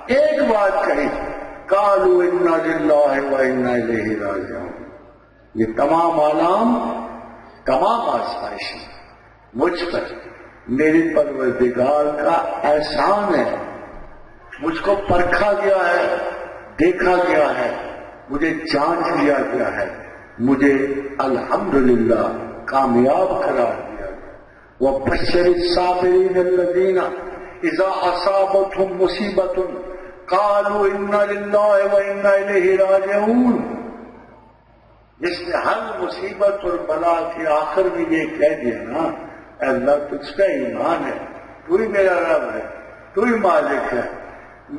ایک بات کہی، قالوا انا للہ و انا الیہ راجعون. یہ تمام آلام، تمام آزمائشیں مجھ پر میری پروردگار کا احسان ہے. مجھ کو پرکھا گیا ہے، دیکھا گیا ہے، مجھے جانچ لیا گیا ہے، مجھے الحمدللہ کامیاب قرار دیا گیا. وَبَشِّرِ الصَّابِرِينَ الَّذِينَ اِذَا أَصَابَتْهُمْ مُصِيبَةٌ قَالُوا إِنَّا لِلَّهِ وَإِنَّا إِلَيْهِ راجعون. جس نے ہر مصیبت اور بلا کے آخر میں یہ کہہ دیا نا، اے اللہ تجھ کا ایمان ہے، تو ہی میرا رب ہے، تو ہی مالک ہے،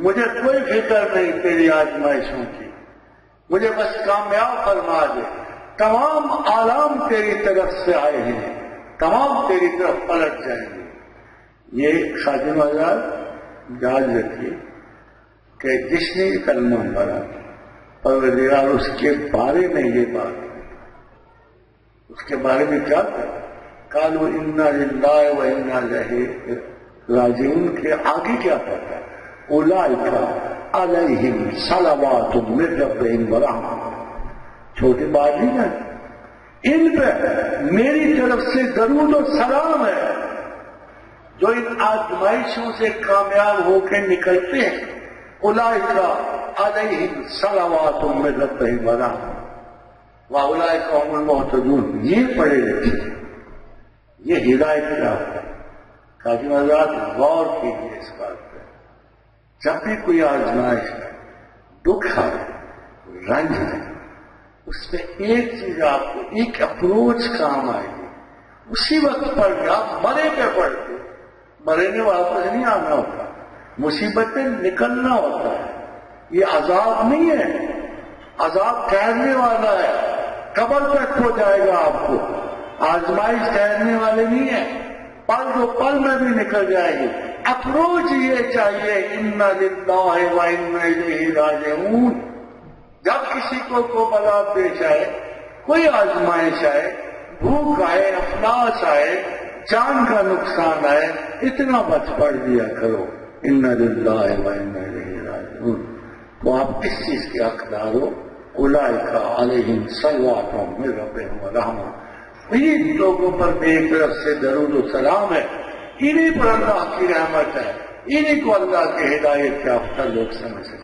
مجھے کوئی فکر نہیں تیری آزمائشوں کی، مجھے بس کامیاب فرما دے. تمام آلام تیری طرف سے آئے ہیں، تمام تیری طرف پلٹ جائیں گے. یہ خادم حضرات یاد رکھیے کہ جس نے کلمہ پڑھا پروردگار اس کے بارے میں یہ بات، اس کے بارے میں کیا تھا؟ قالوا انا للہ و انا الیہ راجعون کے آگے کیا پڑھا؟ اولئک علیہم صلوات من ربہم ورحمۃ. چھوٹی بات نہیں ہے، ان پہ میری طرف سے درود و سلام ہے جو ان آزمائشوں سے کامیاب ہو کے نکلتے ہیں. اولئک علیہم صلوات من ربہم ورحمۃ واولئک هم المہتدون. یہ پڑھے لکھے، یہ ہدایت یافتہ. قاضی حضرات غور کیجیے اس بات پہ. جب بھی کوئی آزمائش ہے، دکھ ہے، رنج ہے، اس میں ایک چیز آپ کو، ایک اپروچ کام آئے گی. اسی وقت پڑھ کے آپ مرے پہ پڑھتے، مرے نے واپس نہیں آنا ہوتا، مصیبتیں نکلنا ہوتا ہے. یہ عذاب نہیں ہے، عذاب ٹھہرنے والا ہے، قبر تک ہو جائے گا آپ کو. آزمائش ٹھہرنے والے نہیں ہے، پل دو پل میں بھی نکل جائے گی. اپروچ یہ چاہیے انا للہ و انا الیہ راجعون. جب کسی کو بلا پیش آئے، کوئی آزمائش آئے، بھوک آئے، افلاس آئے، جان کا نقصان آئے، اتنا بچ پڑھ دیا کرو انا للہ و انا الیہ راجعون. تو آپ کس چیز کے حقدار ہو؟ اولئک علیہم صلوات من ربہم ورحمۃ. ان لوگوں پر میری طرف سے درود و سلام ہے، انہی پر اللہ کی رحمت ہے، انہی کو اللہ کے ہدایت یافتہ لوگ سمجھ سکتے.